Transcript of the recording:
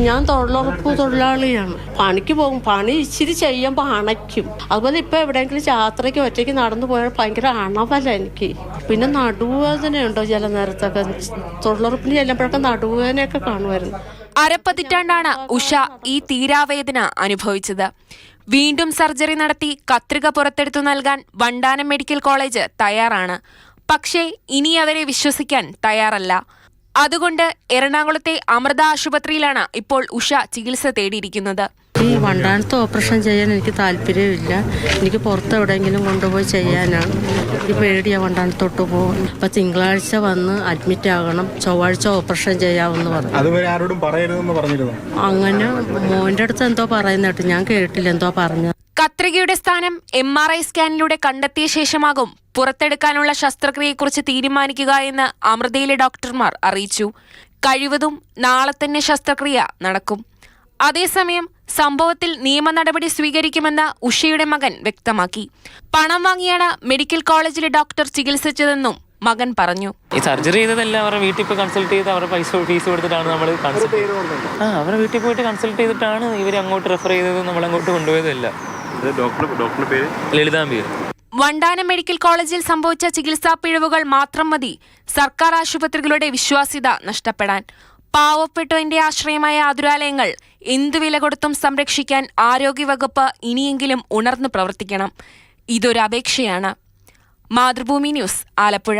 ഞാൻ തൊഴിലുറപ്പ് തൊഴിലാളിയാണ്. പണിക്ക് പോകും, പണി ഇച്ചിരി ചെയ്യുമ്പോൾ അണയ്ക്കും. അതുപോലെ ഇപ്പൊ എവിടെയെങ്കിലും യാത്രയ്ക്ക് ഒറ്റയ്ക്ക് നടന്നു പോയാൽ ഭയങ്കര അണവല്ല എനിക്ക്. പിന്നെ നടുവേദനയുണ്ടോ ചില നേരത്തൊക്കെ, തൊഴിലുറപ്പിന് ചെല്ലുമ്പോഴൊക്കെ നടുവേദനയൊക്കെ കാണുമായിരുന്നു. അരപ്പതിറ്റാണ്ടാണ് ഉഷ ഈ തീരാവേദന അനുഭവിച്ചത്. വീണ്ടും സർജറി നടത്തി കത്രിക പുറത്തെടുത്തു നൽകാൻ വണ്ടാനം മെഡിക്കൽ കോളേജ് തയ്യാറാണ്. പക്ഷേ ഇനി അവരെ വിശ്വസിക്കാൻ തയ്യാറല്ല. അതുകൊണ്ട് എറണാകുളത്തെ അമൃത ആശുപത്രിയിലാണ് ഇപ്പോൾ ഉഷ ചികിത്സ തേടിയിരിക്കുന്നത്. ഈ വണ്ടാനത്ത് ഓപ്പറേഷൻ ചെയ്യാൻ എനിക്ക് താല്പര്യമില്ല. എനിക്ക് പുറത്ത് എവിടെയെങ്കിലും കൊണ്ടുപോയി ചെയ്യാനാണ്. എനിക്ക് പേടിയാണ് വണ്ടാനത്തോട്ട് പോകും. അപ്പം തിങ്കളാഴ്ച വന്ന് അഡ്മിറ്റ് ആകണം, ചൊവ്വാഴ്ച ഓപ്പറേഷൻ ചെയ്യാമെന്ന് പറഞ്ഞു. അതുവരെ ആരോടും പറയരുതെന്ന് പറഞ്ഞിരുന്നു. അങ്ങനെ മോൻ്റെ അടുത്ത് എന്തോ പറയുന്നിട്ട് ഞാൻ കേട്ടില്ല എന്തോ പറഞ്ഞു. കത്രികയുടെ സ്ഥാനം MRI സ്കാനിലൂടെ കണ്ടെത്തിയ ശേഷമാകും പുറത്തെടുക്കാനുള്ള ശസ്ത്രക്രിയയെക്കുറിച്ച് തീരുമാനിക്കുക എന്ന് അമൃതയിലെ ഡോക്ടർമാർ അറിയിച്ചു. കഴിവതും നാളെ തന്നെ ശസ്ത്രക്രിയ നടക്കും. അതേസമയം സംഭവത്തിൽ നിയമ നടപടി സ്വീകരിക്കുമെന്ന് ഉഷയുടെ മകൻ വ്യക്തമാക്കി. പണം വാങ്ങിയാണ് മെഡിക്കൽ കോളേജിലെ ഡോക്ടർ ചികിത്സിച്ചതെന്നും മകൻ പറഞ്ഞു. ഈ സർജറി ചെയ്തതെല്ലാം അവരുടെ വീട്ടിൽ പോയി കൺസൾട്ട് ചെയ്ത് അവരുടെ ഫീസ് കൊടുത്തിട്ടാണ് നമ്മൾ അവരുടെ വീട്ടിൽ പോയിട്ട് കൺസൾട്ട് ചെയ്തിട്ടാണ് ഇവർ അങ്ങോട്ട് റെഫർ ചെയ്തതും നമ്മൾ അങ്ങോട്ട് കൊണ്ടുപോയതല്ല. ഡോക്ടറുടെ പേര് ലളിതാംബിക. വണ്ടാനം മെഡിക്കൽ കോളേജിൽ സംഭവിച്ച ചികിത്സാ പിഴവുകൾ മാത്രം മതി സർക്കാർ ആശുപത്രികളുടെ വിശ്വാസ്യത നഷ്ടപ്പെടാൻ. പാവപ്പെട്ടവന്റെ ആശ്രയമായ ആതുരാലയങ്ങൾ എന്തു വില കൊടുത്തും സംരക്ഷിക്കാൻ ആരോഗ്യവകുപ്പ് ഇനിയെങ്കിലും ഉണർന്നു പ്രവർത്തിക്കണം. ഇതൊരു അപേക്ഷയാണ്. മാതൃഭൂമി ന്യൂസ്, ആലപ്പുഴ.